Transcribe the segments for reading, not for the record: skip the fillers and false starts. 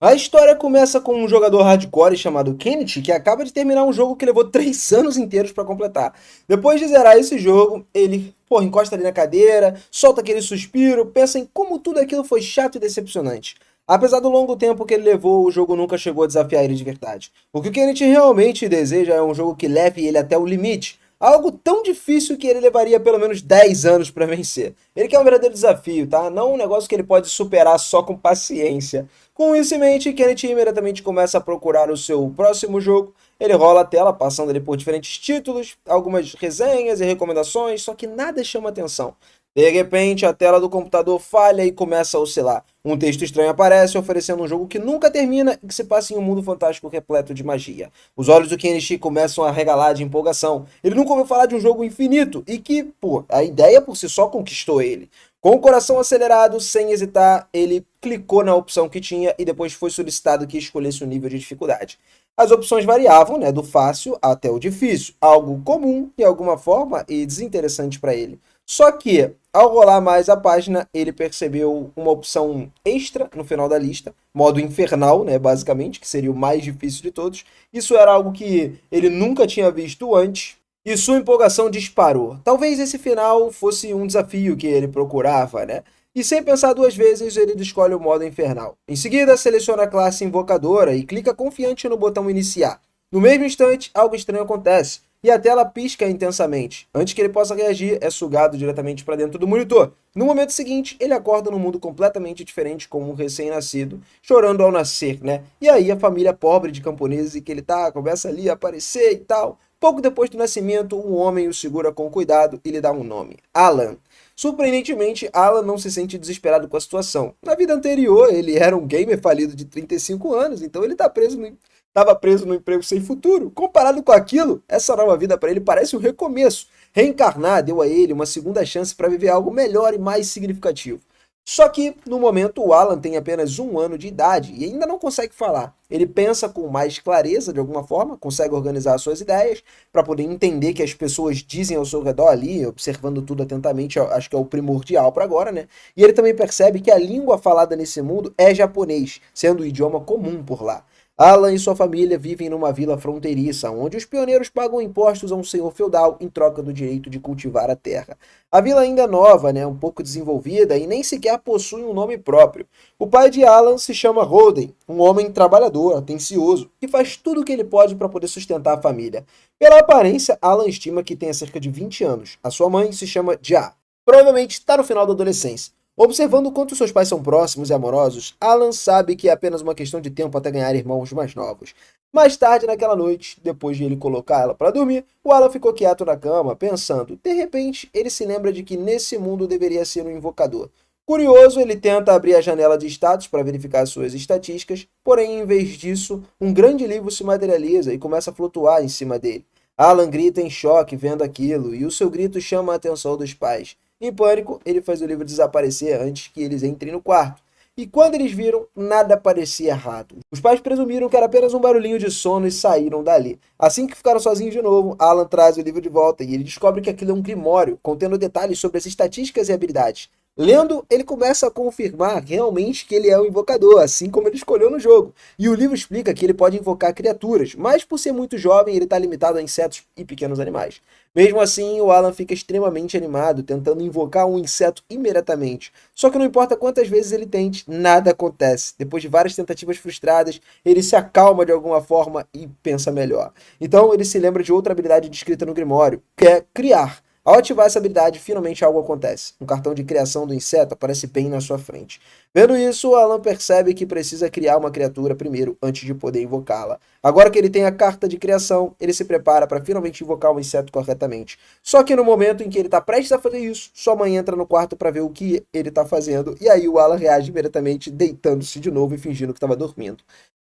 A história começa com um jogador hardcore chamado Kenneth, que acaba de terminar um jogo que levou 3 anos inteiros para completar. Depois de zerar esse jogo, ele, encosta ali na cadeira, solta aquele suspiro, pensa em como tudo aquilo foi chato e decepcionante. Apesar do longo tempo que ele levou, o jogo nunca chegou a desafiar ele de verdade. O que o Kenneth realmente deseja é um jogo que leve ele até o limite, algo tão difícil que ele levaria pelo menos 10 anos para vencer. Ele quer um verdadeiro desafio, tá? Não um negócio que ele pode superar só com paciência. Com isso em mente, Kenneth imediatamente começa a procurar o seu próximo jogo. Ele rola a tela, passando ali por diferentes títulos, algumas resenhas e recomendações, só que nada chama atenção. De repente, a tela do computador falha e começa a oscilar. Um texto estranho aparece, oferecendo um jogo que nunca termina e que se passa em um mundo fantástico repleto de magia. Os olhos do Kenichi começam a regalar de empolgação. Ele nunca ouviu falar de um jogo infinito e que, a ideia por si só conquistou ele. Com o coração acelerado, sem hesitar, ele clicou na opção que tinha e depois foi solicitado que escolhesse o nível de dificuldade. As opções variavam, né, do fácil até o difícil, algo comum de alguma forma e desinteressante para ele. Só que, ao rolar mais a página, ele percebeu uma opção extra no final da lista, modo infernal, né, basicamente, que seria o mais difícil de todos. Isso era algo que ele nunca tinha visto antes, e sua empolgação disparou. Talvez esse final fosse um desafio que ele procurava, né? E sem pensar duas vezes, ele escolhe o modo infernal. Em seguida, seleciona a classe invocadora e clica confiante no botão iniciar. No mesmo instante, algo estranho acontece e a tela pisca intensamente. Antes que ele possa reagir, é sugado diretamente para dentro do monitor. No momento seguinte, ele acorda num mundo completamente diferente, como um recém-nascido, chorando ao nascer, né? E aí a família pobre de camponeses que ele tá começa ali a aparecer e tal. Pouco depois do nascimento, um homem o segura com cuidado e lhe dá um nome: Alan. Surpreendentemente, Alan não se sente desesperado com a situação. Na vida anterior, ele era um gamer falido de 35 anos, então ele estava preso no emprego sem futuro. Comparado com aquilo, essa nova vida para ele parece um recomeço. Reencarnar deu a ele uma segunda chance para viver algo melhor e mais significativo. Só que, no momento, o Alan tem apenas 1 ano de idade e ainda não consegue falar. Ele pensa com mais clareza, de alguma forma, consegue organizar suas ideias para poder entender que as pessoas dizem ao seu redor ali, observando tudo atentamente, acho que é o primordial para agora, né? E ele também percebe que a língua falada nesse mundo é japonês, sendo o idioma comum por lá. Alan e sua família vivem numa vila fronteiriça, onde os pioneiros pagam impostos a um senhor feudal em troca do direito de cultivar a terra. A vila ainda é nova, né, um pouco desenvolvida e nem sequer possui um nome próprio. O pai de Alan se chama Holden, um homem trabalhador, atencioso, que faz tudo o que ele pode para poder sustentar a família. Pela aparência, Alan estima que tenha cerca de 20 anos. A sua mãe se chama Ja. Provavelmente está no final da adolescência. Observando o quanto seus pais são próximos e amorosos, Alan sabe que é apenas uma questão de tempo até ganhar irmãos mais novos. Mais tarde naquela noite, depois de ele colocar ela para dormir, o Alan ficou quieto na cama, pensando. De repente, ele se lembra de que nesse mundo deveria ser um invocador. Curioso, ele tenta abrir a janela de status para verificar suas estatísticas, porém, em vez disso, um grande livro se materializa e começa a flutuar em cima dele. Alan grita em choque vendo aquilo, e o seu grito chama a atenção dos pais. Em pânico, ele faz o livro desaparecer antes que eles entrem no quarto. E quando eles viram, nada parecia errado. Os pais presumiram que era apenas um barulhinho de sono e saíram dali. Assim que ficaram sozinhos de novo, Alan traz o livro de volta e ele descobre que aquilo é um grimório, contendo detalhes sobre as estatísticas e habilidades. Lendo, ele começa a confirmar realmente que ele é um invocador, assim como ele escolheu no jogo. E o livro explica que ele pode invocar criaturas, mas por ser muito jovem, ele está limitado a insetos e pequenos animais. Mesmo assim, o Alan fica extremamente animado, tentando invocar um inseto imediatamente. Só que não importa quantas vezes ele tente, nada acontece. Depois de várias tentativas frustradas, ele se acalma de alguma forma e pensa melhor. Então, ele se lembra de outra habilidade descrita no Grimório, que é criar. Ao ativar essa habilidade, finalmente algo acontece. Um cartão de criação do inseto aparece bem na sua frente. Vendo isso, Alan percebe que precisa criar uma criatura primeiro, antes de poder invocá-la. Agora que ele tem a carta de criação, ele se prepara para finalmente invocar o inseto corretamente. Só que no momento em que ele está prestes a fazer isso, sua mãe entra no quarto para ver o que ele está fazendo, e aí o Alan reage imediatamente, deitando-se de novo e fingindo que estava dormindo.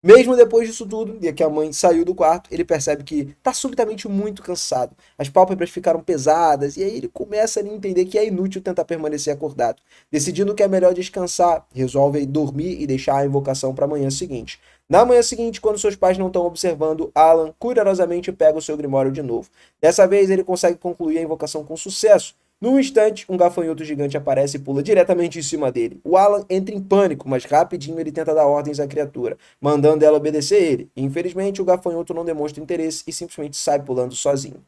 Mesmo depois disso tudo, e que a mãe saiu do quarto, ele percebe que está subitamente muito cansado. As pálpebras ficaram pesadas, e aí ele começa a entender que é inútil tentar permanecer acordado. Decidindo que é melhor descansar, resolve dormir e deixar a invocação para a manhã seguinte. Na manhã seguinte, quando seus pais não estão observando, Alan cuidadosamente pega o seu grimório de novo. Dessa vez ele consegue concluir a invocação com sucesso, Num instante, um gafanhoto gigante aparece e pula diretamente em cima dele. O Alan entra em pânico, mas rapidinho ele tenta dar ordens à criatura, mandando ela obedecer ele. Infelizmente, o gafanhoto não demonstra interesse e simplesmente sai pulando sozinho.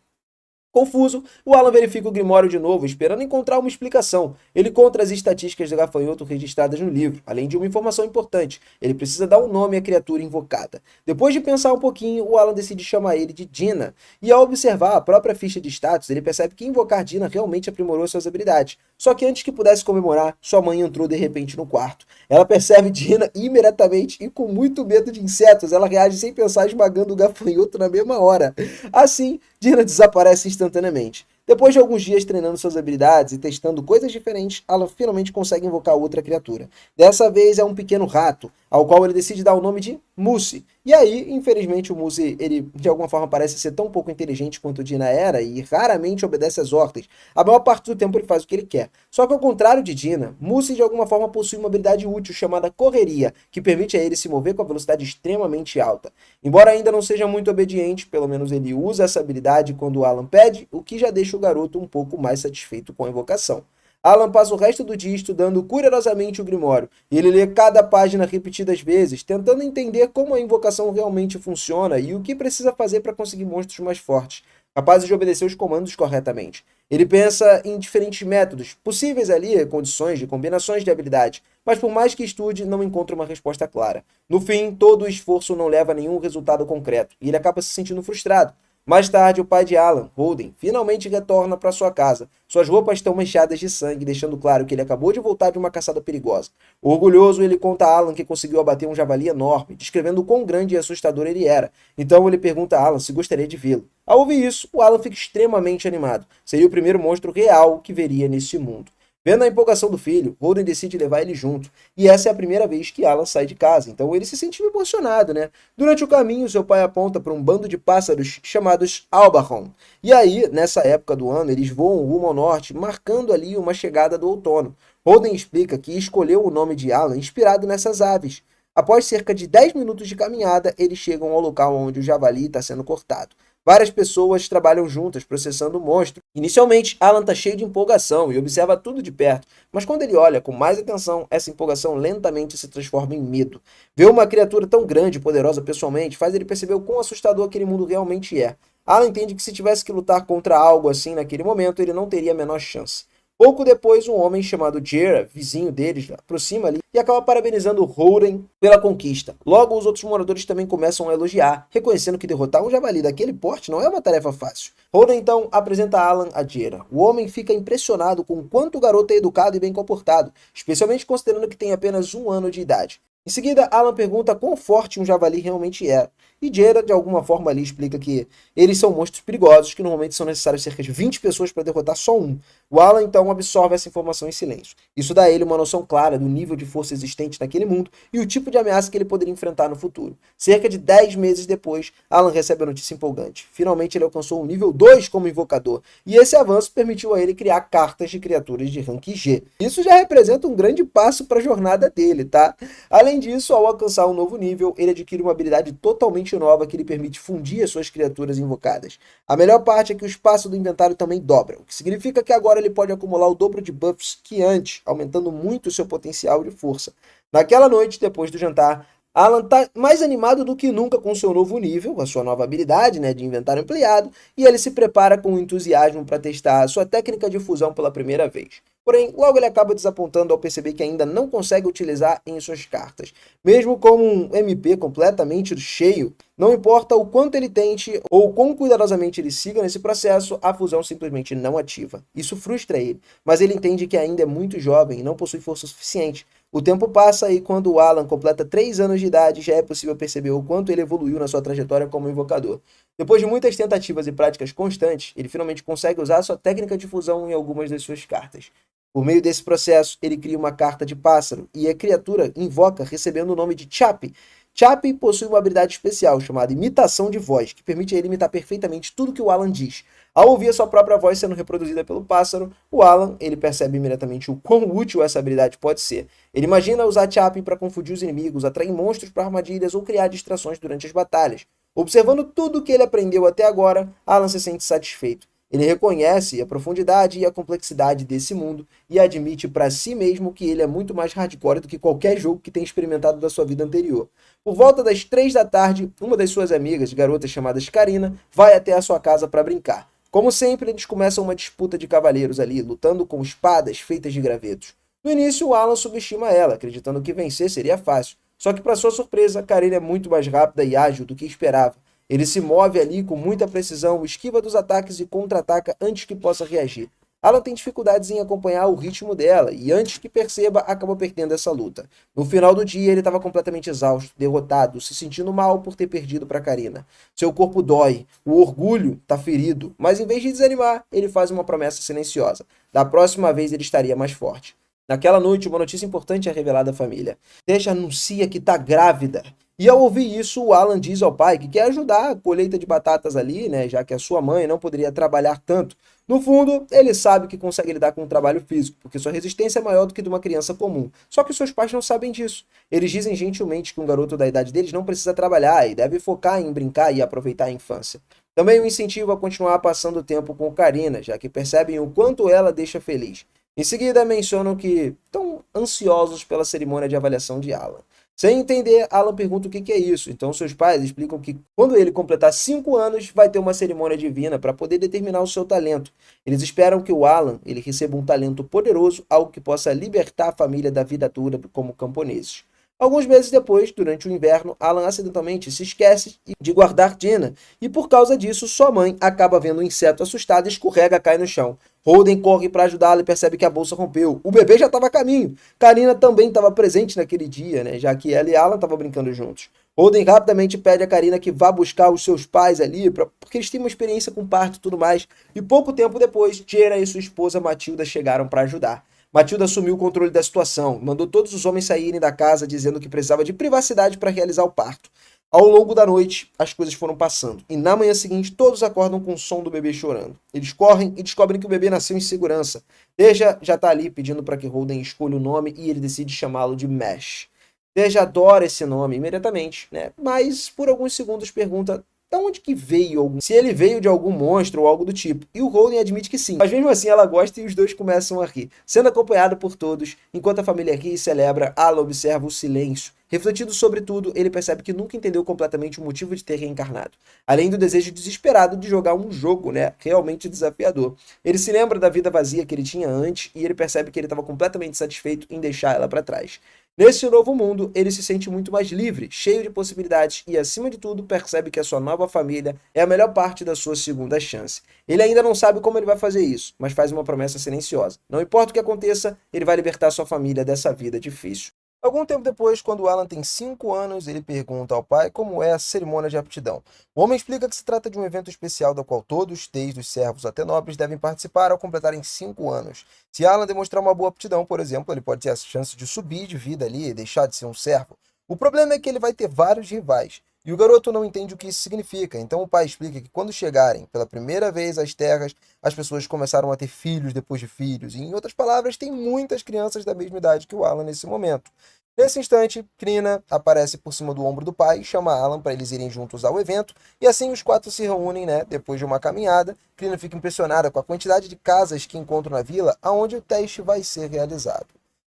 Confuso, o Alan verifica o Grimório de novo, esperando encontrar uma explicação. Ele conta as estatísticas do gafanhoto registradas no livro, além de uma informação importante. Ele precisa dar um nome à criatura invocada. Depois de pensar um pouquinho, o Alan decide chamar ele de Dina. E ao observar a própria ficha de status, ele percebe que invocar Dina realmente aprimorou suas habilidades. Só que antes que pudesse comemorar, sua mãe entrou de repente no quarto. Ela percebe Dina imediatamente e com muito medo de insetos, ela reage sem pensar, esmagando o gafanhoto na mesma hora. Assim, Dina desaparece instantaneamente. Depois de alguns dias treinando suas habilidades e testando coisas diferentes, ela finalmente consegue invocar outra criatura. Dessa vez é um pequeno rato, ao qual ele decide dar o nome de Mousse. E aí, infelizmente, o Mousse, ele de alguma forma parece ser tão pouco inteligente quanto o Dina era e raramente obedece às ordens. A maior parte do tempo ele faz o que ele quer. Só que ao contrário de Dina, Mousse de alguma forma possui uma habilidade útil chamada correria, que permite a ele se mover com a velocidade extremamente alta. Embora ainda não seja muito obediente, pelo menos ele usa essa habilidade quando o Alan pede, o que já deixa o garoto um pouco mais satisfeito com a invocação. Alan passa o resto do dia estudando cuidadosamente o Grimório, e ele lê cada página repetidas vezes, tentando entender como a invocação realmente funciona e o que precisa fazer para conseguir monstros mais fortes, capazes de obedecer os comandos corretamente. Ele pensa em diferentes métodos, possíveis ali, condições de combinações de habilidade, mas por mais que estude, não encontra uma resposta clara. No fim, todo o esforço não leva a nenhum resultado concreto, e ele acaba se sentindo frustrado. Mais tarde, o pai de Alan, Holden, finalmente retorna para sua casa. Suas roupas estão manchadas de sangue, deixando claro que ele acabou de voltar de uma caçada perigosa. Orgulhoso, ele conta a Alan que conseguiu abater um javali enorme, descrevendo o quão grande e assustador ele era. Então ele pergunta a Alan se gostaria de vê-lo. Ao ouvir isso, o Alan fica extremamente animado. Seria o primeiro monstro real que veria neste mundo. Vendo a empolgação do filho, Holden decide levar ele junto. E essa é a primeira vez que Alan sai de casa, então ele se sente emocionado, né? Durante o caminho, seu pai aponta para um bando de pássaros chamados Albarron. E aí, nessa época do ano, eles voam rumo ao norte, marcando ali uma chegada do outono. Holden explica que escolheu o nome de Alan inspirado nessas aves. Após cerca de 10 minutos de caminhada, eles chegam ao local onde o javali está sendo cortado. Várias pessoas trabalham juntas, processando o monstro. Inicialmente, Alan está cheio de empolgação e observa tudo de perto, mas quando ele olha com mais atenção, essa empolgação lentamente se transforma em medo. Ver uma criatura tão grande e poderosa pessoalmente faz ele perceber o quão assustador aquele mundo realmente é. Alan entende que se tivesse que lutar contra algo assim naquele momento, ele não teria a menor chance. Pouco depois, um homem chamado Jera, vizinho deles, aproxima ali e acaba parabenizando Holden pela conquista. Logo, os outros moradores também começam a elogiar, reconhecendo que derrotar um javali daquele porte não é uma tarefa fácil. Holden então apresenta Alan a Jera. O homem fica impressionado com o quanto o garoto é educado e bem comportado, especialmente considerando que tem apenas 1 ano de idade. Em seguida, Alan pergunta quão forte um javali realmente é. E Jera, de alguma forma ali, explica que eles são monstros perigosos, que normalmente são necessárias cerca de 20 pessoas para derrotar só um. O Alan, então, absorve essa informação em silêncio. Isso dá a ele uma noção clara do nível de força existente naquele mundo e o tipo de ameaça que ele poderia enfrentar no futuro. Cerca de 10 meses depois, Alan recebe a notícia empolgante. Finalmente ele alcançou o nível 2 como invocador, e esse avanço permitiu a ele criar cartas de criaturas de rank G. Isso já representa um grande passo para a jornada dele, tá? Além disso, ao alcançar um novo nível, ele adquire uma habilidade totalmente nova que lhe permite fundir as suas criaturas invocadas. A melhor parte é que o espaço do inventário também dobra, o que significa que agora ele pode acumular o dobro de buffs que antes, aumentando muito o seu potencial de força. Naquela noite, depois do jantar, Alan está mais animado do que nunca com seu novo nível, a sua nova habilidade, né, de inventário ampliado, e ele se prepara com entusiasmo para testar a sua técnica de fusão pela primeira vez. Porém, logo ele acaba desapontando ao perceber que ainda não consegue utilizar em suas cartas. Mesmo com um MP completamente cheio, não importa o quanto ele tente ou quão cuidadosamente ele siga nesse processo, a fusão simplesmente não ativa. Isso frustra ele, mas ele entende que ainda é muito jovem e não possui força suficiente. O tempo passa e quando o Alan completa 3 anos de idade, já é possível perceber o quanto ele evoluiu na sua trajetória como invocador. Depois de muitas tentativas e práticas constantes, ele finalmente consegue usar sua técnica de fusão em algumas das suas cartas. Por meio desse processo, ele cria uma carta de pássaro e a criatura invoca recebendo o nome de Chappie. Chappie possui uma habilidade especial chamada imitação de voz, que permite a ele imitar perfeitamente tudo que o Alan diz. Ao ouvir a sua própria voz sendo reproduzida pelo pássaro, o Alan ele percebe imediatamente o quão útil essa habilidade pode ser. Ele imagina usar Chappie para confundir os inimigos, atrair monstros para armadilhas ou criar distrações durante as batalhas. Observando tudo o que ele aprendeu até agora, Alan se sente satisfeito. Ele reconhece a profundidade e a complexidade desse mundo e admite para si mesmo que ele é muito mais hardcore do que qualquer jogo que tenha experimentado da sua vida anterior. Por volta das 3 da tarde, uma das suas amigas, garotas chamadas Karina, vai até a sua casa para brincar. Como sempre, eles começam uma disputa de cavaleiros ali, lutando com espadas feitas de gravetos. No início, o Alan subestima ela, acreditando que vencer seria fácil. Só que, para sua surpresa, Karina é muito mais rápida e ágil do que esperava. Ele se move ali com muita precisão, esquiva dos ataques e contra-ataca antes que possa reagir. Alan tem dificuldades em acompanhar o ritmo dela e, antes que perceba, acaba perdendo essa luta. No final do dia, ele estava completamente exausto, derrotado, se sentindo mal por ter perdido para Karina. Seu corpo dói, o orgulho está ferido, mas em vez de desanimar, ele faz uma promessa silenciosa. Da próxima vez, ele estaria mais forte. Naquela noite, uma notícia importante é revelada à família. Tasha anuncia que está grávida. E ao ouvir isso, o Alan diz ao pai que quer ajudar a colheita de batatas ali, né, já que a sua mãe não poderia trabalhar tanto. No fundo, ele sabe que consegue lidar com o trabalho físico, porque sua resistência é maior do que de uma criança comum. Só que seus pais não sabem disso. Eles dizem gentilmente que um garoto da idade deles não precisa trabalhar e deve focar em brincar e aproveitar a infância. Também o incentivo a continuar passando tempo com Karina, já que percebem o quanto ela deixa feliz. Em seguida, mencionam que estão ansiosos pela cerimônia de avaliação de Alan. Sem entender, Alan pergunta o que é isso. Então, seus pais explicam que quando ele completar 5 anos, vai ter uma cerimônia divina para poder determinar o seu talento. Eles esperam que o Alan ele receba um talento poderoso, algo que possa libertar a família da vida dura como camponeses. Alguns meses depois, durante o inverno, Alan acidentalmente se esquece de guardar Jenna, e por causa disso, sua mãe acaba vendo um inseto assustado e escorrega e cai no chão. Holden corre para ajudá-la e percebe que a bolsa rompeu. O bebê já estava a caminho. Karina também estava presente naquele dia, né, já que ela e Alan estavam brincando juntos. Holden rapidamente pede a Karina que vá buscar os seus pais ali, porque eles têm uma experiência com parto e tudo mais. E pouco tempo depois, Jenna e sua esposa Matilda chegaram para ajudar. Matilda assumiu o controle da situação, mandou todos os homens saírem da casa dizendo que precisava de privacidade para realizar o parto. Ao longo da noite, as coisas foram passando, e na manhã seguinte todos acordam com o som do bebê chorando. Eles correm e descobrem que o bebê nasceu em segurança. Deja já está ali pedindo para que Holden escolha o nome e ele decide chamá-lo de Mesh. Deja adora esse nome imediatamente, né? Mas por alguns segundos pergunta de onde que veio, se ele veio de algum monstro ou algo do tipo. E o Holden admite que sim. Mas mesmo assim ela gosta e os dois começam a rir. Sendo acompanhado por todos, enquanto a família ri e celebra, Alan observa o silêncio. Refletindo sobre tudo, ele percebe que nunca entendeu completamente o motivo de ter reencarnado. Além do desejo desesperado de jogar um jogo, né, realmente desafiador. Ele se lembra da vida vazia que ele tinha antes e ele percebe que ele estava completamente satisfeito em deixar ela para trás. Nesse novo mundo, ele se sente muito mais livre, cheio de possibilidades e, acima de tudo, percebe que a sua nova família é a melhor parte da sua segunda chance. Ele ainda não sabe como ele vai fazer isso, mas faz uma promessa silenciosa. Não importa o que aconteça, ele vai libertar sua família dessa vida difícil. Algum tempo depois, quando Alan tem 5 anos, ele pergunta ao pai como é a cerimônia de aptidão. O homem explica que se trata de um evento especial do qual todos, desde os servos até nobres, devem participar ao completarem 5 anos. Se Alan demonstrar uma boa aptidão, por exemplo, ele pode ter a chance de subir de vida ali e deixar de ser um servo. O problema é que ele vai ter vários rivais. E o garoto não entende o que isso significa, então o pai explica que quando chegarem pela primeira vez às terras, as pessoas começaram a ter filhos depois de filhos, e em outras palavras, tem muitas crianças da mesma idade que o Alan nesse momento. Nesse instante, Krina aparece por cima do ombro do pai e chama Alan para eles irem juntos ao evento, e assim os 4 se reúnem, né? Depois de uma caminhada, Krina fica impressionada com a quantidade de casas que encontram na vila, aonde o teste vai ser realizado.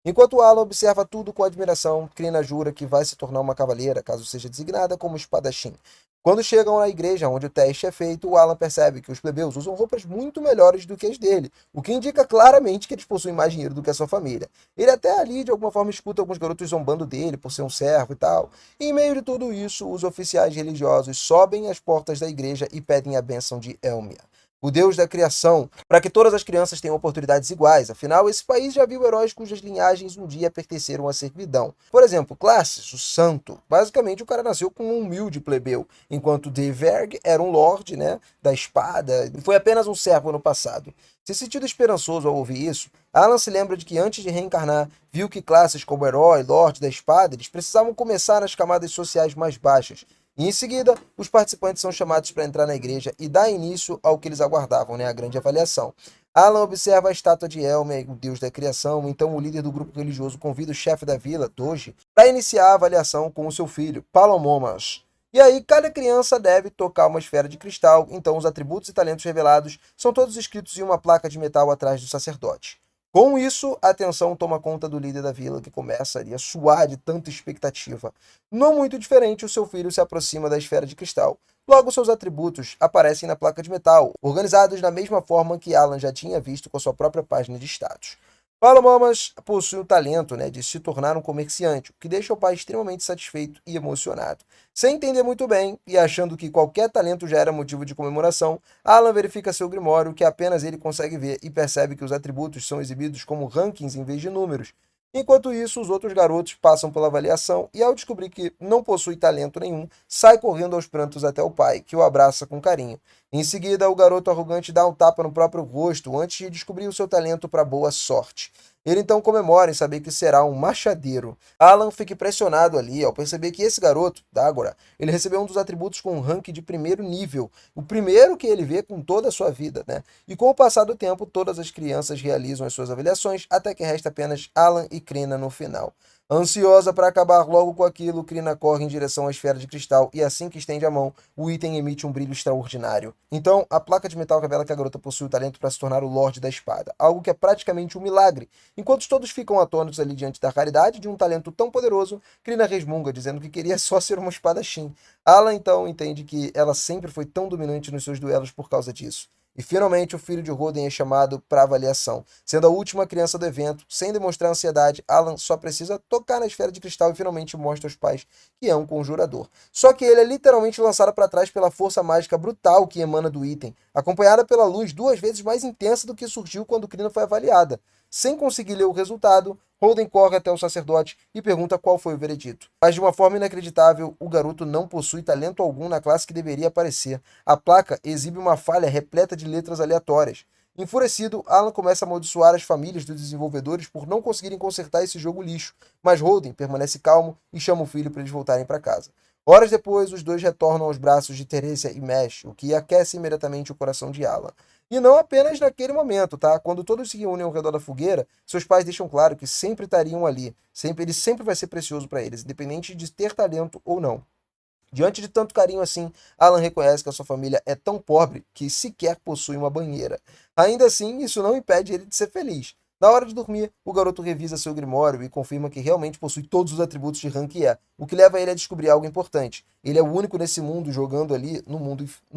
Enquanto Alan observa tudo com admiração, Krina jura que vai se tornar uma cavaleira, caso seja designada como espadachim. Quando chegam na igreja onde o teste é feito, o Alan percebe que os plebeus usam roupas muito melhores do que as dele, o que indica claramente que eles possuem mais dinheiro do que a sua família. Ele até ali, de alguma forma, escuta alguns garotos zombando dele por ser um servo e tal. E em meio de tudo isso, os oficiais religiosos sobem às portas da igreja e pedem a bênção de Elmia, o deus da criação, para que todas as crianças tenham oportunidades iguais. Afinal, esse país já viu heróis cujas linhagens um dia pertenceram à servidão. Por exemplo, Classes, o santo. Basicamente, o cara nasceu com um humilde plebeu, enquanto Deverg era um lorde, né, da espada, e foi apenas um servo no passado. Se sentindo esperançoso ao ouvir isso, Alan se lembra de que antes de reencarnar, viu que classes como herói, lorde da espada, eles precisavam começar nas camadas sociais mais baixas. E em seguida, os participantes são chamados para entrar na igreja e dar início ao que eles aguardavam, né, a grande avaliação. Alan observa a estátua de Elmer, o deus da criação, então o líder do grupo religioso convida o chefe da vila, Doge, para iniciar a avaliação com o seu filho, Palomomas. E aí, cada criança deve tocar uma esfera de cristal, então os atributos e talentos revelados são todos escritos em uma placa de metal atrás do sacerdote. Com isso, a atenção toma conta do líder da vila, que começa ali a suar de tanta expectativa. Não muito diferente, o seu filho se aproxima da esfera de cristal. Logo, seus atributos aparecem na placa de metal, organizados da mesma forma que Alan já tinha visto com a sua própria página de status. Palomamas possui o talento, de se tornar um comerciante, o que deixa o pai extremamente satisfeito e emocionado. Sem entender muito bem e achando que qualquer talento já era motivo de comemoração, Alan verifica seu grimório, que apenas ele consegue ver, e percebe que os atributos são exibidos como rankings em vez de números. Enquanto isso, os outros garotos passam pela avaliação e, ao descobrir que não possui talento nenhum, sai correndo aos prantos até o pai, que o abraça com carinho. Em seguida, o garoto arrogante dá um tapa no próprio rosto antes de descobrir o seu talento para boa sorte. Ele então comemora em saber que será um machadeiro. Alan fica impressionado ali ao perceber que esse garoto, Dagora, ele recebeu um dos atributos com um rank de primeiro nível, o primeiro que ele vê com toda a sua vida, E com o passar do tempo, todas as crianças realizam as suas avaliações, até que resta apenas Alan e Krina no final. Ansiosa para acabar logo com aquilo, Krina corre em direção à esfera de cristal e assim que estende a mão, o item emite um brilho extraordinário. Então, a placa de metal revela que a garota possui o talento para se tornar o Lorde da Espada, algo que é praticamente um milagre. Enquanto todos ficam atônitos ali diante da raridade de um talento tão poderoso, Krina resmunga, dizendo que queria só ser uma espadachim. Ala então entende que ela sempre foi tão dominante nos seus duelos por causa disso. E finalmente o filho de Roden é chamado para avaliação. Sendo a última criança do evento, sem demonstrar ansiedade, Alan só precisa tocar na esfera de cristal e finalmente mostra aos pais que é um conjurador. Só que ele é literalmente lançado para trás pela força mágica brutal que emana do item, acompanhada pela luz 2 vezes mais intensa do que surgiu quando Krina foi avaliada. Sem conseguir ler o resultado, Holden corre até o sacerdote e pergunta qual foi o veredito. Mas de uma forma inacreditável, o garoto não possui talento algum na classe que deveria aparecer. A placa exibe uma falha repleta de letras aleatórias. Enfurecido, Alan começa a amaldiçoar as famílias dos desenvolvedores por não conseguirem consertar esse jogo lixo, mas Holden permanece calmo e chama o filho para eles voltarem para casa. Horas depois, os dois retornam aos braços de Teresia e Mesh, o que aquece imediatamente o coração de Alan. E não apenas naquele momento, tá? Quando todos se reúnem ao redor da fogueira, seus pais deixam claro que sempre estariam ali. Ele sempre vai ser precioso para eles, independente de ter talento ou não. Diante de tanto carinho assim, Alan reconhece que a sua família é tão pobre que sequer possui uma banheira. Ainda assim, isso não impede ele de ser feliz. Na hora de dormir, o garoto revisa seu grimório e confirma que realmente possui todos os atributos de rank E, o que leva ele a descobrir algo importante. Ele é o único nesse mundo jogando ali no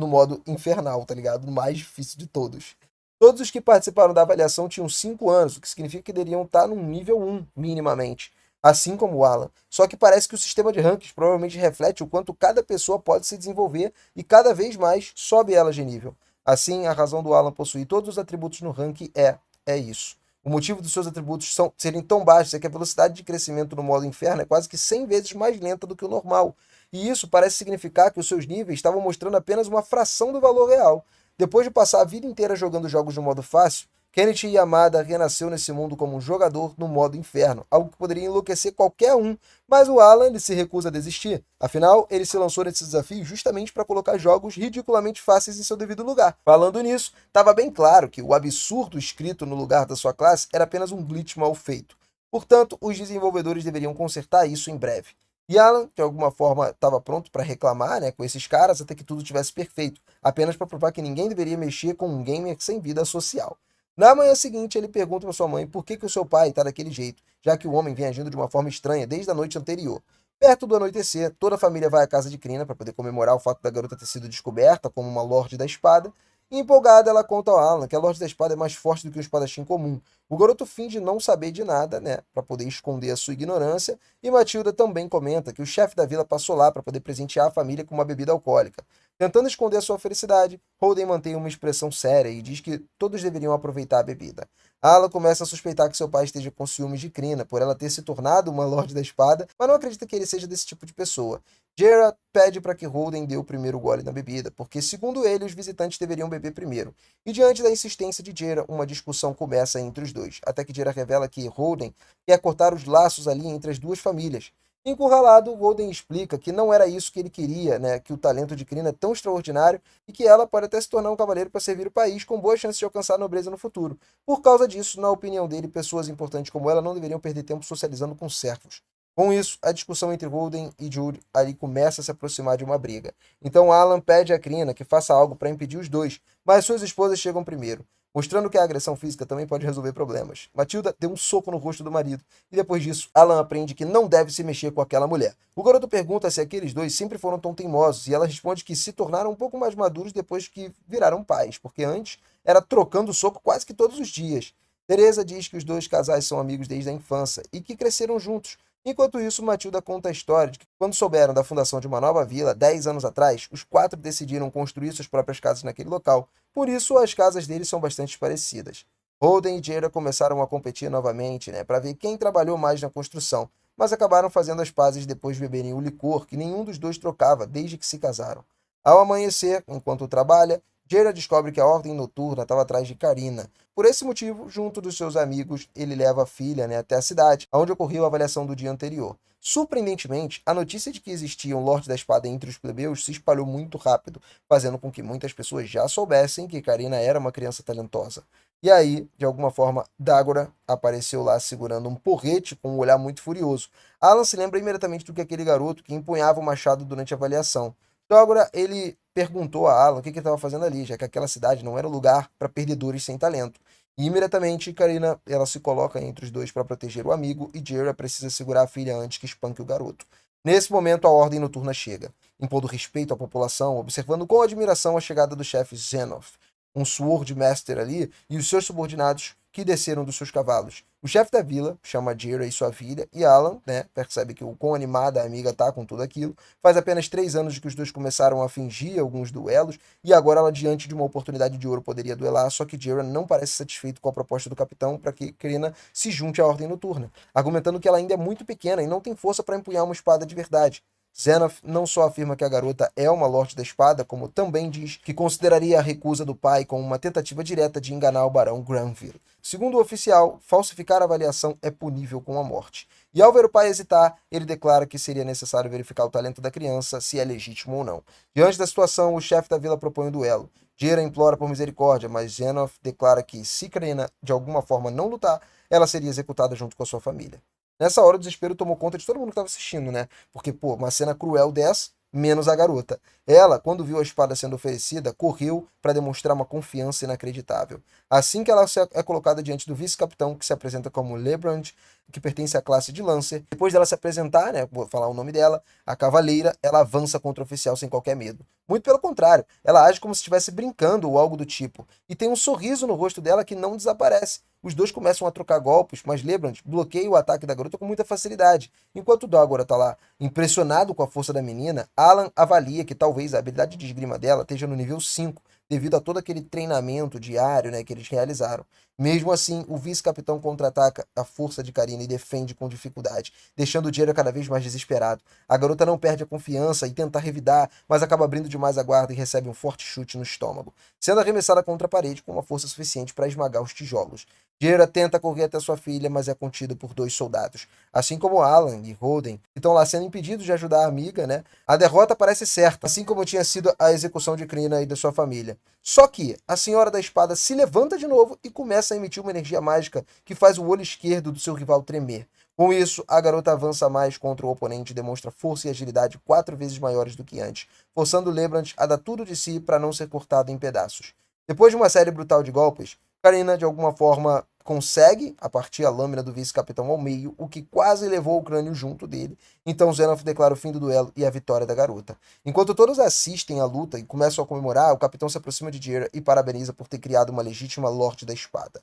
modo infernal, tá ligado? O mais difícil de todos. Todos os que participaram da avaliação tinham 5 anos, o que significa que deveriam estar no nível 1, minimamente. Assim como o Alan. Só que parece que o sistema de rankings provavelmente reflete o quanto cada pessoa pode se desenvolver e cada vez mais sobe ela de nível. Assim, a razão do Alan possuir todos os atributos no ranking é isso. O motivo dos seus atributos serem tão baixos é que a velocidade de crescimento no modo inferno é quase que 100 vezes mais lenta do que o normal. E isso parece significar que os seus níveis estavam mostrando apenas uma fração do valor real. Depois de passar a vida inteira jogando jogos no modo fácil, Kenichi Yamada renasceu nesse mundo como um jogador no modo inferno, algo que poderia enlouquecer qualquer um, mas o Alan ele se recusa a desistir. Afinal, ele se lançou nesse desafio justamente para colocar jogos ridiculamente fáceis em seu devido lugar. Falando nisso, estava bem claro que o absurdo escrito no lugar da sua classe era apenas um glitch mal feito. Portanto, os desenvolvedores deveriam consertar isso em breve. E Alan, de alguma forma, estava pronto para reclamar com esses caras até que tudo tivesse perfeito, apenas para provar que ninguém deveria mexer com um gamer sem vida social. Na manhã seguinte, ele pergunta para sua mãe por que o seu pai está daquele jeito, já que o homem vem agindo de uma forma estranha desde a noite anterior. Perto do anoitecer, toda a família vai à casa de Krina para poder comemorar o fato da garota ter sido descoberta como uma Lorde da Espada. E empolgada, ela conta ao Alan que a Lorde da Espada é mais forte do que o espadachim comum. O garoto finge não saber de nada, para poder esconder a sua ignorância. E Matilda também comenta que o chefe da vila passou lá para poder presentear a família com uma bebida alcoólica. Tentando esconder a sua felicidade, Holden mantém uma expressão séria e diz que todos deveriam aproveitar a bebida. Alan começa a suspeitar que seu pai esteja com ciúmes de Krina por ela ter se tornado uma Lorde da Espada, mas não acredita que ele seja desse tipo de pessoa. Gerard pede para que Holden dê o primeiro gole na bebida, porque, segundo ele, os visitantes deveriam beber primeiro. E diante da insistência de Gerard, uma discussão começa entre os dois, até que Gerard revela que Holden quer cortar os laços ali entre as duas famílias. Encurralado, Holden explica que não era isso que ele queria, que o talento de Krina é tão extraordinário e que ela pode até se tornar um cavaleiro para servir o país com boas chances de alcançar a nobreza no futuro. Por causa disso, na opinião dele, pessoas importantes como ela não deveriam perder tempo socializando com servos. Com isso, a discussão entre Holden e Jude ali começa a se aproximar de uma briga. Então Alan pede a Krina que faça algo para impedir os dois, mas suas esposas chegam primeiro, mostrando que a agressão física também pode resolver problemas. Matilda deu um soco no rosto do marido, e depois disso, Alan aprende que não deve se mexer com aquela mulher. O garoto pergunta se aqueles dois sempre foram tão teimosos, e ela responde que se tornaram um pouco mais maduros depois que viraram pais, porque antes era trocando soco quase que todos os dias. Teresa diz que os dois casais são amigos desde a infância e que cresceram juntos. Enquanto isso, Matilda conta a história de que, quando souberam da fundação de uma nova vila, 10 anos atrás, os quatro decidiram construir suas próprias casas naquele local. Por isso, as casas deles são bastante parecidas. Holden e Jaira começaram a competir novamente, né, para ver quem trabalhou mais na construção, mas acabaram fazendo as pazes depois de beberem o licor que nenhum dos dois trocava desde que se casaram. Ao amanhecer, enquanto trabalha, Jaira descobre que a Ordem Noturna estava atrás de Karina. Por esse motivo, junto dos seus amigos, ele leva a filha, né, até a cidade, onde ocorreu a avaliação do dia anterior. Surpreendentemente, a notícia de que existia um Lorde da Espada entre os plebeus se espalhou muito rápido, fazendo com que muitas pessoas já soubessem que Karina era uma criança talentosa. E aí, de alguma forma, Dagora apareceu lá segurando um porrete com um olhar muito furioso. Alan se lembra imediatamente do que aquele garoto que empunhava o machado durante a avaliação. Dagora, ele perguntou a Alan o que ele estava fazendo ali, já que aquela cidade não era lugar para perdedores sem talento. E imediatamente Karina ela se coloca entre os dois para proteger o amigo e Jaira precisa segurar a filha antes que espanque o garoto. Nesse momento a Ordem Noturna chega, impondo respeito à população, observando com admiração a chegada do chefe Zenoth, um Sword Master ali, e os seus subordinados que desceram dos seus cavalos. O chefe da vila chama Jaira e sua filha, e Alan, né, percebe que o quão animada a amiga tá com tudo aquilo. Faz apenas 3 anos que os dois começaram a fingir alguns duelos, e agora ela, diante de uma oportunidade de ouro, poderia duelar, só que Jaira não parece satisfeito com a proposta do capitão para que Krina se junte à Ordem Noturna, argumentando que ela ainda é muito pequena e não tem força para empunhar uma espada de verdade. Zenoth não só afirma que a garota é uma Lorde da Espada, como também diz que consideraria a recusa do pai como uma tentativa direta de enganar o Barão Granville. Segundo o oficial, falsificar a avaliação é punível com a morte. E ao ver o pai hesitar, ele declara que seria necessário verificar o talento da criança, se é legítimo ou não. Diante da situação, o chefe da vila propõe um duelo. Jaira implora por misericórdia, mas Zenoth declara que, se Krina de alguma forma não lutar, ela seria executada junto com a sua família. Nessa hora, o desespero tomou conta de todo mundo que estava assistindo, né? Porque, pô, uma cena cruel dessa, menos a garota. Ela, quando viu a espada sendo oferecida, correu para demonstrar uma confiança inacreditável. Assim que ela é colocada diante do vice-capitão, que se apresenta como Lebrand, que pertence à classe de Lancer, depois dela se apresentar, né, vou falar o nome dela, a cavaleira, ela avança contra o oficial sem qualquer medo. Muito pelo contrário, ela age como se estivesse brincando ou algo do tipo. E tem um sorriso no rosto dela que não desaparece. Os dois começam a trocar golpes, mas Lebrand bloqueia o ataque da garota com muita facilidade. Enquanto Dagora está lá impressionado com a força da menina, Alan avalia que talvez a habilidade de esgrima dela esteja no nível 5, devido a todo aquele treinamento diário, né, que eles realizaram. Mesmo assim, o vice-capitão contra-ataca a força de Karina e defende com dificuldade, deixando o Jaira cada vez mais desesperado. A garota não perde a confiança e tenta revidar, mas acaba abrindo demais a guarda e recebe um forte chute no estômago, sendo arremessada contra a parede com uma força suficiente para esmagar os tijolos. Jaira tenta correr até sua filha, mas é contido por 2 soldados. Assim como Alan e Holden, que estão lá sendo impedidos de ajudar a amiga, né? A derrota parece certa, assim como tinha sido a execução de Krina e da sua família. Só que a Senhora da Espada se levanta de novo e começa a emitir uma energia mágica que faz o olho esquerdo do seu rival tremer. Com isso, a garota avança mais contra o oponente e demonstra força e agilidade 4 vezes maiores do que antes, forçando Lebrand a dar tudo de si para não ser cortado em pedaços. Depois de uma série brutal de golpes, Karina, de alguma forma, consegue a partir a lâmina do vice-capitão ao meio, o que quase levou o crânio junto dele. Então Zenoth declara o fim do duelo e a vitória da garota. Enquanto todos assistem à luta e começam a comemorar, o capitão se aproxima de Jaira e parabeniza por ter criado uma legítima Lorde da Espada.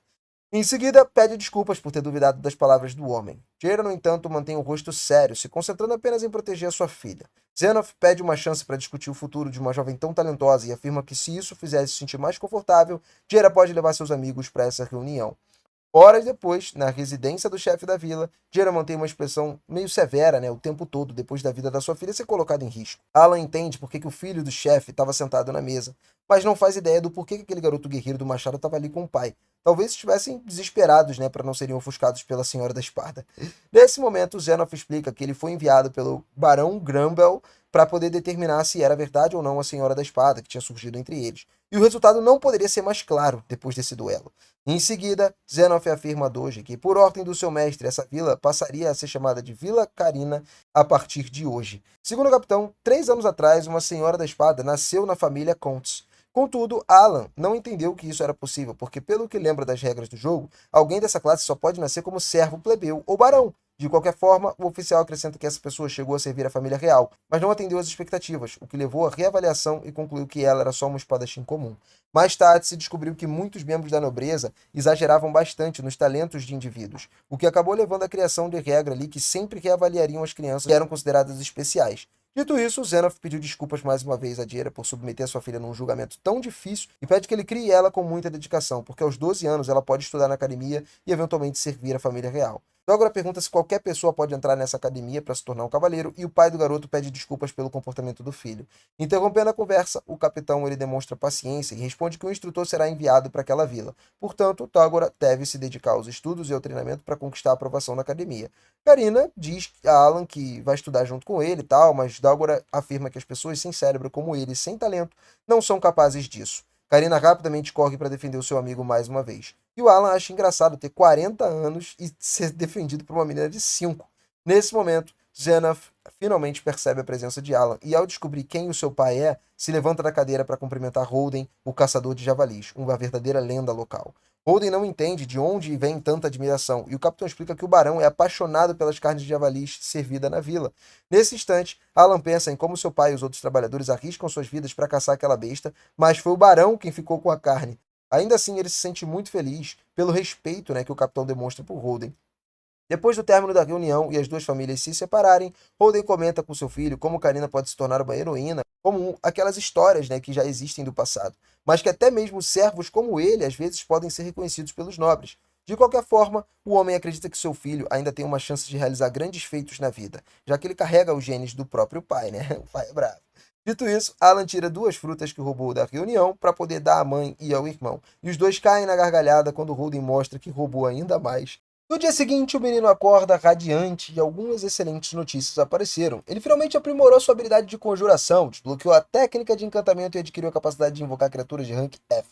Em seguida, pede desculpas por ter duvidado das palavras do homem. Jaira, no entanto, mantém o rosto sério, se concentrando apenas em proteger a sua filha. Zenoth pede uma chance para discutir o futuro de uma jovem tão talentosa e afirma que se isso fizesse se sentir mais confortável, Jaira pode levar seus amigos para essa reunião. Horas depois, na residência do chefe da vila, Jaira mantém uma expressão meio severa, né, o tempo todo, depois da vida da sua filha ser colocada em risco. Alan entende por que o filho do chefe estava sentado na mesa, mas não faz ideia do porquê que aquele garoto guerreiro do machado estava ali com o pai. talvez estivessem desesperados, né, para não serem ofuscados pela Senhora da Espada. Nesse momento, Zenoff explica que ele foi enviado pelo Barão Grumble para poder determinar se era verdade ou não a Senhora da Espada que tinha surgido entre eles. E o resultado não poderia ser mais claro depois desse duelo. Em seguida, Zenoff afirma a Doge que, por ordem do seu mestre, essa vila passaria a ser chamada de Vila Carina a partir de hoje. Segundo o capitão, 3 anos atrás, uma Senhora da Espada nasceu na família Contz. Contudo, Alan não entendeu que isso era possível, porque, pelo que lembra das regras do jogo, alguém dessa classe só pode nascer como servo, plebeu ou barão. De qualquer forma, o oficial acrescenta que essa pessoa chegou a servir a família real, mas não atendeu às expectativas, o que levou à reavaliação e concluiu que ela era só uma espadachim comum. Mais tarde, se descobriu que muitos membros da nobreza exageravam bastante nos talentos de indivíduos, o que acabou levando à criação de regra ali que sempre reavaliariam as crianças que eram consideradas especiais. Dito isso, Zenoff pediu desculpas mais uma vez a Dieira por submeter sua filha num julgamento tão difícil e pede que ele crie ela com muita dedicação, porque aos 12 anos ela pode estudar na academia e eventualmente servir a família real. Dógora pergunta se qualquer pessoa pode entrar nessa academia para se tornar um cavaleiro e o pai do garoto pede desculpas pelo comportamento do filho. Interrompendo a conversa, o capitão ele demonstra paciência e responde que o instrutor será enviado para aquela vila. Portanto, Dógora deve se dedicar aos estudos e ao treinamento para conquistar a aprovação na academia. Karina diz a Alan que vai estudar junto com ele e tal, mas Dógora afirma que as pessoas sem cérebro como ele, sem talento, não são capazes disso. Karina rapidamente corre para defender o seu amigo mais uma vez. E o Alan acha engraçado ter 40 anos e ser defendido por uma menina de 5. Nesse momento, Zenoff finalmente percebe a presença de Alan e, ao descobrir quem o seu pai é, se levanta da cadeira para cumprimentar Holden, o caçador de javalis, uma verdadeira lenda local. Holden não entende de onde vem tanta admiração e o capitão explica que o barão é apaixonado pelas carnes de javalis servidas na vila. Nesse instante, Alan pensa em como seu pai e os outros trabalhadores arriscam suas vidas para caçar aquela besta, mas foi o barão quem ficou com a carne. Ainda assim, ele se sente muito feliz pelo respeito, né, que o capitão demonstra por Holden. Depois do término da reunião e as duas famílias se separarem, Holden comenta com seu filho como Karina pode se tornar uma heroína, como aquelas histórias, né, que já existem do passado, mas que até mesmo servos como ele às vezes podem ser reconhecidos pelos nobres. De qualquer forma, o homem acredita que seu filho ainda tem uma chance de realizar grandes feitos na vida, já que ele carrega os genes do próprio pai, né? O pai é bravo. Dito isso, Alan tira 2 frutas que roubou da reunião para poder dar à mãe e ao irmão, e os dois caem na gargalhada quando Holden mostra que roubou ainda mais. No dia seguinte, o menino acorda radiante e algumas excelentes notícias apareceram. Ele finalmente aprimorou sua habilidade de conjuração, desbloqueou a técnica de encantamento e adquiriu a capacidade de invocar criaturas de rank F.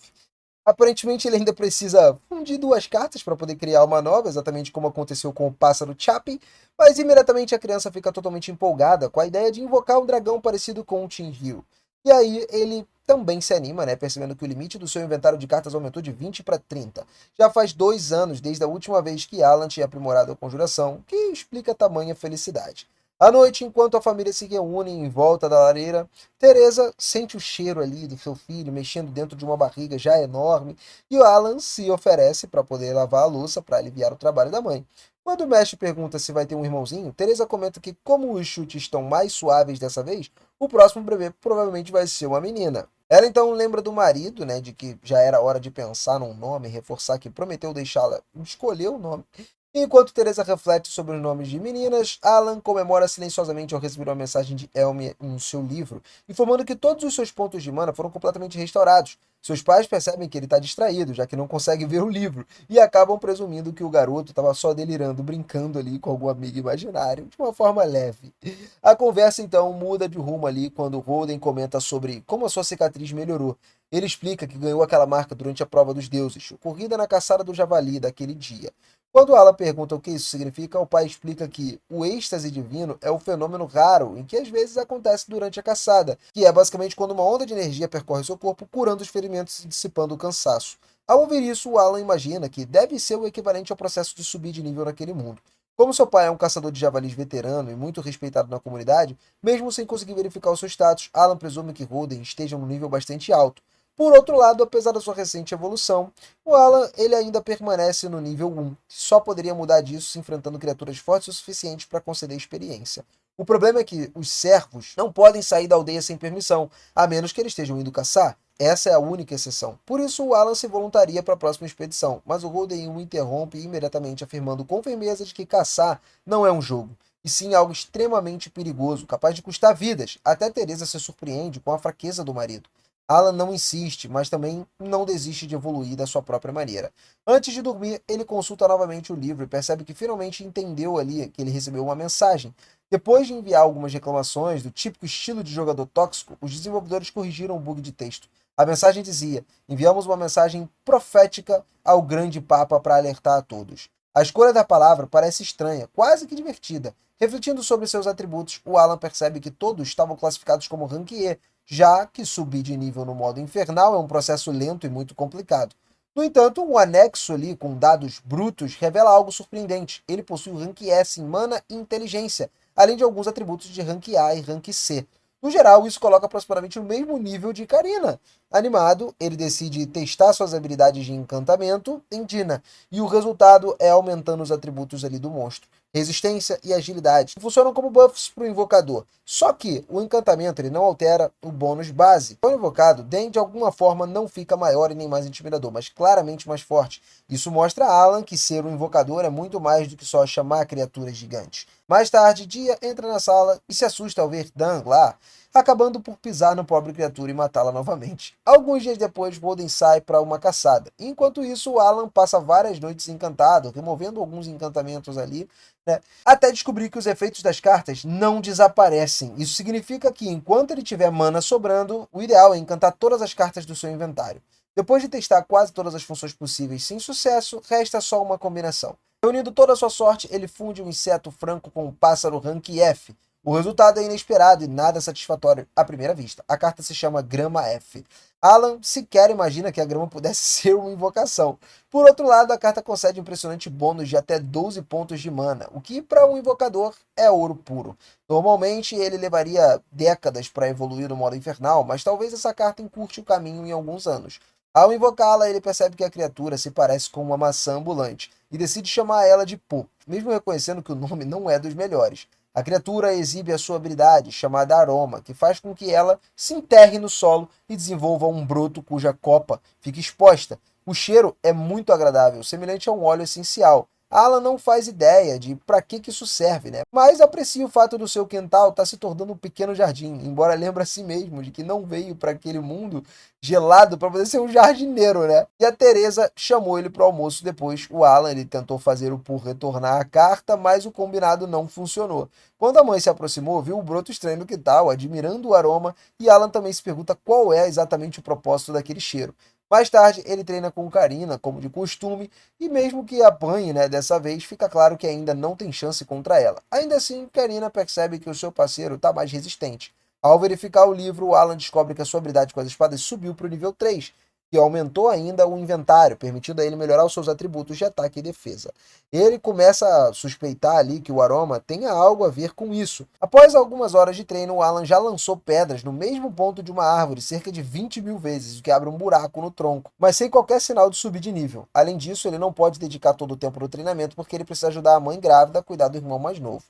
Aparentemente, ele ainda precisa fundir 2 cartas para poder criar uma nova, exatamente como aconteceu com o pássaro Chappie, mas imediatamente a criança fica totalmente empolgada com a ideia de invocar um dragão parecido com o Team Hero. E aí ele também se anima, né, percebendo que o limite do seu inventário de cartas aumentou de 20 para 30. Já faz 2 anos desde a última vez que Alan tinha aprimorado a conjuração, que explica tamanha felicidade. À noite, enquanto a família se reúne em volta da lareira, Teresa sente o cheiro ali do seu filho mexendo dentro de uma barriga já enorme e o Alan se oferece para poder lavar a louça para aliviar o trabalho da mãe. Quando o mestre pergunta se vai ter um irmãozinho, Teresa comenta que, como os chutes estão mais suaves dessa vez, o próximo bebê provavelmente vai ser uma menina. Ela então lembra do marido, né, de que já era hora de pensar num nome, reforçar que prometeu deixá-la escolher o nome. Enquanto Teresa reflete sobre os nomes de meninas, Alan comemora silenciosamente ao receber uma mensagem de Elmi em seu livro, informando que todos os seus pontos de mana foram completamente restaurados. Seus pais percebem que ele está distraído, já que não consegue ver o livro, e acabam presumindo que o garoto estava só delirando, brincando ali com algum amigo imaginário, de uma forma leve. A conversa então muda de rumo ali quando Holden comenta sobre como a sua cicatriz melhorou. Ele explica que ganhou aquela marca durante a prova dos deuses, ocorrida na caçada do javali daquele dia. Quando Alan pergunta o que isso significa, o pai explica que o êxtase divino é um fenômeno raro, em que às vezes acontece durante a caçada, que é basicamente quando uma onda de energia percorre seu corpo, curando os ferimentos e dissipando o cansaço. Ao ouvir isso, o Alan imagina que deve ser o equivalente ao processo de subir de nível naquele mundo. Como seu pai é um caçador de javalis veterano e muito respeitado na comunidade, mesmo sem conseguir verificar o seu status, Alan presume que Holden esteja num nível bastante alto. Por outro lado, apesar da sua recente evolução, o Alan ele ainda permanece no nível 1, que só poderia mudar disso se enfrentando criaturas fortes o suficiente para conceder experiência. O problema é que os servos não podem sair da aldeia sem permissão, a menos que eles estejam indo caçar. Essa é a única exceção. Por isso, o Alan se voluntaria para a próxima expedição, mas o Holden o interrompe imediatamente, afirmando com firmeza de que caçar não é um jogo, e sim algo extremamente perigoso, capaz de custar vidas. Até Teresa se surpreende com a fraqueza do marido. Alan não insiste, mas também não desiste de evoluir da sua própria maneira. Antes de dormir, ele consulta novamente o livro e percebe que finalmente entendeu ali que ele recebeu uma mensagem. Depois de enviar algumas reclamações do típico estilo de jogador tóxico, os desenvolvedores corrigiram o bug de texto. A mensagem dizia: enviamos uma mensagem profética ao grande Papa para alertar a todos. A escolha da palavra parece estranha, quase que divertida. Refletindo sobre seus atributos, o Alan percebe que todos estavam classificados como Rank E, já que subir de nível no modo infernal é um processo lento e muito complicado. No entanto, o anexo ali com dados brutos revela algo surpreendente. Ele possui o Rank S em mana e inteligência, além de alguns atributos de Rank A e Rank C. No geral, isso coloca aproximadamente no mesmo nível de Karina. Animado, ele decide testar suas habilidades de encantamento em Dina, e o resultado é aumentando os atributos ali do monstro. Resistência e agilidade funcionam como buffs para o invocador. Só que o encantamento ele não altera o bônus base. O invocado, Den de alguma forma não fica maior e nem mais intimidador, mas claramente mais forte. Isso mostra a Alan que ser um invocador é muito mais do que só chamar criaturas gigantes. Mais tarde, Dia entra na sala e se assusta ao ver Dan lá, acabando por pisar no pobre criatura e matá-la novamente. Alguns dias depois, Golden sai para uma caçada. Enquanto isso, Alan passa várias noites encantado, removendo alguns encantamentos ali, né, até descobrir que os efeitos das cartas não desaparecem. Isso significa que, enquanto ele tiver mana sobrando, o ideal é encantar todas as cartas do seu inventário. Depois de testar quase todas as funções possíveis sem sucesso, resta só uma combinação. Reunindo toda a sua sorte, ele funde um inseto franco com um pássaro rank F. O resultado é inesperado e nada satisfatório à primeira vista. A carta se chama Grama F. Alan sequer imagina que a grama pudesse ser uma invocação. Por outro lado, a carta concede um impressionante bônus de até 12 pontos de mana, o que para um invocador é ouro puro. Normalmente ele levaria décadas para evoluir no modo infernal, mas talvez essa carta encurte o caminho em alguns anos. Ao invocá-la, ele percebe que a criatura se parece com uma maçã ambulante e decide chamar ela de Pô, mesmo reconhecendo que o nome não é dos melhores. A criatura exibe a sua habilidade, chamada Aroma, que faz com que ela se enterre no solo e desenvolva um broto cuja copa fique exposta. O cheiro é muito agradável, semelhante a um óleo essencial. Alan não faz ideia de para que isso serve, né? Mas aprecia o fato do seu quintal estar se tornando um pequeno jardim, embora lembre a si mesmo de que não veio para aquele mundo gelado para poder ser um jardineiro, né? E a Teresa chamou ele para o almoço depois. O Alan ele tentou fazer o Pur retornar a carta, mas o combinado não funcionou. Quando a mãe se aproximou, viu o broto estranho no quintal, admirando o aroma, e Alan também se pergunta qual é exatamente o propósito daquele cheiro. Mais tarde, ele treina com Karina, como de costume, e mesmo que apanhe, né, dessa vez, fica claro que ainda não tem chance contra ela. Ainda assim, Karina percebe que o seu parceiro está mais resistente. Ao verificar o livro, o Alan descobre que a sua habilidade com as espadas subiu para o nível 3, que aumentou ainda o inventário, permitindo a ele melhorar os seus atributos de ataque e defesa. Ele começa a suspeitar ali que o aroma tenha algo a ver com isso. Após algumas horas de treino, o Alan já lançou pedras no mesmo ponto de uma árvore cerca de 20 mil vezes, o que abre um buraco no tronco, mas sem qualquer sinal de subir de nível. Além disso, ele não pode dedicar todo o tempo no treinamento porque ele precisa ajudar a mãe grávida a cuidar do irmão mais novo.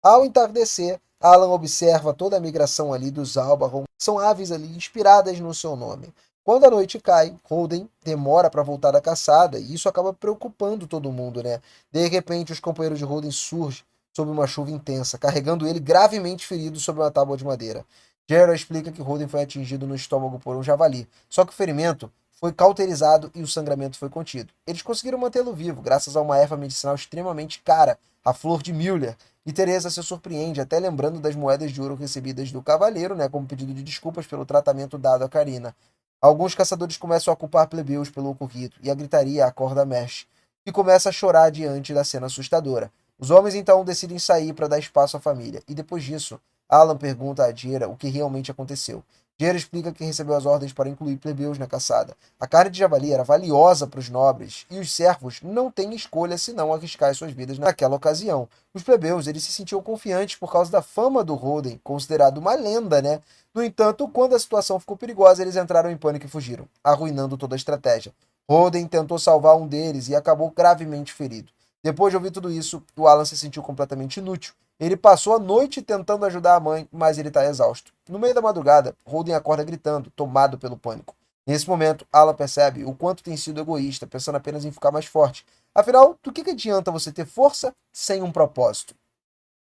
Ao entardecer, Alan observa toda a migração ali dos Albarron. São aves ali inspiradas no seu nome. Quando a noite cai, Holden demora para voltar da caçada e isso acaba preocupando todo mundo, né? De repente, os companheiros de Holden surgem sob uma chuva intensa, carregando ele gravemente ferido sobre uma tábua de madeira. Gerald explica que Holden foi atingido no estômago por um javali, só que o ferimento foi cauterizado e o sangramento foi contido. Eles conseguiram mantê-lo vivo, graças a uma erva medicinal extremamente cara, a flor de Müller, e Teresa se surpreende, até lembrando das moedas de ouro recebidas do cavaleiro, né, como pedido de desculpas pelo tratamento dado a Karina. Alguns caçadores começam a culpar plebeus pelo ocorrido, e a gritaria acorda Mesh, que começa a chorar diante da cena assustadora. Os homens então decidem sair para dar espaço à família, e depois disso, Alan pergunta a Jera o que realmente aconteceu. Jera explica que recebeu as ordens para incluir plebeus na caçada. A carne de javali era valiosa para os nobres, e os servos não têm escolha senão arriscar suas vidas naquela ocasião. Os plebeus eles se sentiam confiantes por causa da fama do Holden, considerado uma lenda, né? No entanto, quando a situação ficou perigosa, eles entraram em pânico e fugiram, arruinando toda a estratégia. Holden tentou salvar um deles e acabou gravemente ferido. Depois de ouvir tudo isso, o Alan se sentiu completamente inútil. Ele passou a noite tentando ajudar a mãe, mas ele está exausto. No meio da madrugada, Holden acorda gritando, tomado pelo pânico. Nesse momento, Alan percebe o quanto tem sido egoísta, pensando apenas em ficar mais forte. Afinal, do que adianta você ter força sem um propósito?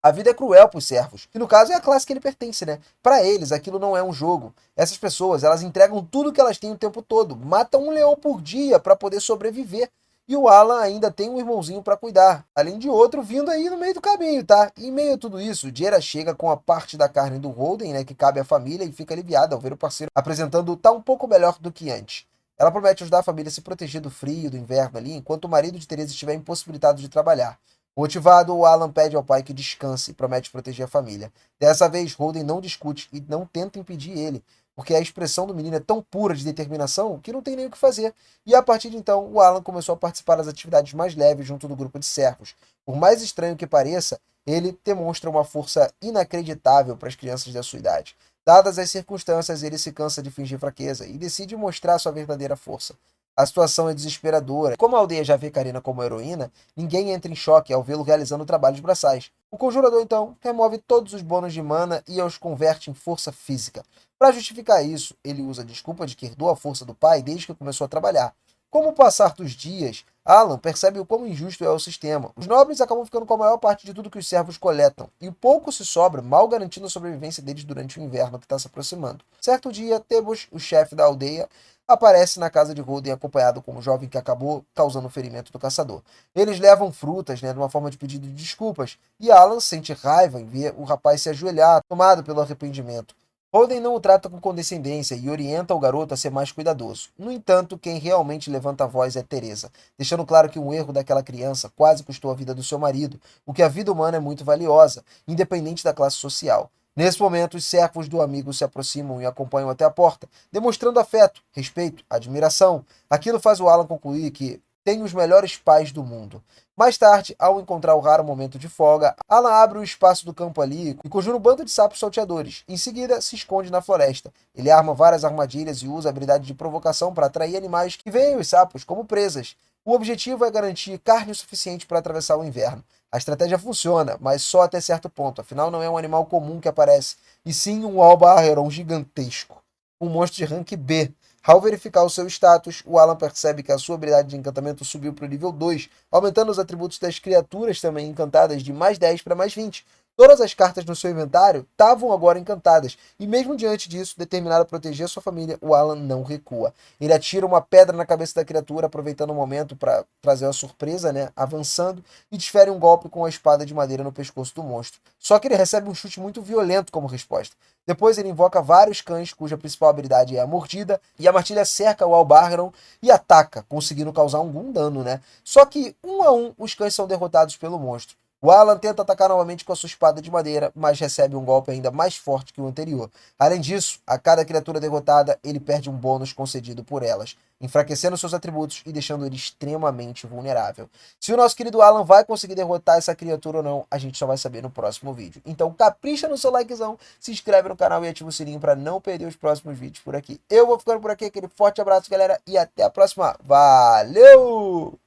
A vida é cruel pros servos, que no caso é a classe que ele pertence, né? Para eles, aquilo não é um jogo. Essas pessoas, elas entregam tudo que elas têm o tempo todo, matam um leão por dia para poder sobreviver. E o Alan ainda tem um irmãozinho para cuidar, além de outro vindo aí no meio do caminho, tá? E em meio a tudo isso, Jera chega com a parte da carne do Holden, né, que cabe à família, e fica aliviada ao ver o parceiro apresentando tá um pouco melhor do que antes. Ela promete ajudar a família a se proteger do frio, do inverno ali, enquanto o marido de Teresa estiver impossibilitado de trabalhar. Motivado, o Alan pede ao pai que descanse e promete proteger a família. Dessa vez, Holden não discute e não tenta impedir ele, porque a expressão do menino é tão pura de determinação que não tem nem o que fazer. E a partir de então, o Alan começou a participar das atividades mais leves junto do grupo de servos. Por mais estranho que pareça, ele demonstra uma força inacreditável para as crianças da sua idade. Dadas as circunstâncias, ele se cansa de fingir fraqueza e decide mostrar sua verdadeira força. A situação é desesperadora. Como a aldeia já vê Karina como heroína, ninguém entra em choque ao vê-lo realizando trabalhos braçais. O conjurador, então, remove todos os bônus de mana e os converte em força física. Para justificar isso, ele usa a desculpa de que herdou a força do pai desde que começou a trabalhar. Com o passar dos dias, Alan percebe o quão injusto é o sistema. Os nobres acabam ficando com a maior parte de tudo que os servos coletam, e pouco se sobra, mal garantindo a sobrevivência deles durante o inverno que está se aproximando. Certo dia, Tebos, o chefe da aldeia, aparece na casa de Holden acompanhado com um jovem que acabou causando o ferimento do caçador. Eles levam frutas, né, de uma forma de pedido de desculpas, e Alan sente raiva em ver o rapaz se ajoelhar, tomado pelo arrependimento. Holden não o trata com condescendência e orienta o garoto a ser mais cuidadoso. No entanto, quem realmente levanta a voz é Teresa, deixando claro que um erro daquela criança quase custou a vida do seu marido, porque a vida humana é muito valiosa, independente da classe social. Nesse momento, os servos do amigo se aproximam e acompanham até a porta, demonstrando afeto, respeito, admiração. Aquilo faz o Alan concluir que tem os melhores pais do mundo. Mais tarde, ao encontrar o raro momento de folga, Alan abre o espaço do campo ali e conjura um bando de sapos salteadores. Em seguida, se esconde na floresta. Ele arma várias armadilhas e usa a habilidade de provocação para atrair animais que veem os sapos como presas. O objetivo é garantir carne o suficiente para atravessar o inverno. A estratégia funciona, mas só até certo ponto, afinal não é um animal comum que aparece, e sim um Alba-Aeron gigantesco, um monstro de rank B. Ao verificar o seu status, o Alan percebe que a sua habilidade de encantamento subiu para o nível 2, aumentando os atributos das criaturas também encantadas de mais 10 para mais 20. Todas as cartas no seu inventário estavam agora encantadas, e mesmo diante disso, determinado a proteger sua família, o Alan não recua. Ele atira uma pedra na cabeça da criatura, aproveitando o momento para trazer uma surpresa, né, avançando, e desfere um golpe com a espada de madeira no pescoço do monstro. Só que ele recebe um chute muito violento como resposta. Depois ele invoca vários cães, cuja principal habilidade é a mordida, e a matilha cerca o Albarron e ataca, conseguindo causar algum dano, né? Só que, um a um, os cães são derrotados pelo monstro. O Alan tenta atacar novamente com a sua espada de madeira, mas recebe um golpe ainda mais forte que o anterior. Além disso, a cada criatura derrotada, ele perde um bônus concedido por elas, enfraquecendo seus atributos e deixando ele extremamente vulnerável. Se o nosso querido Alan vai conseguir derrotar essa criatura ou não, a gente só vai saber no próximo vídeo. Então capricha no seu likezão, se inscreve no canal e ativa o sininho para não perder os próximos vídeos por aqui. Eu vou ficando por aqui, aquele forte abraço, galera, e até a próxima. Valeu!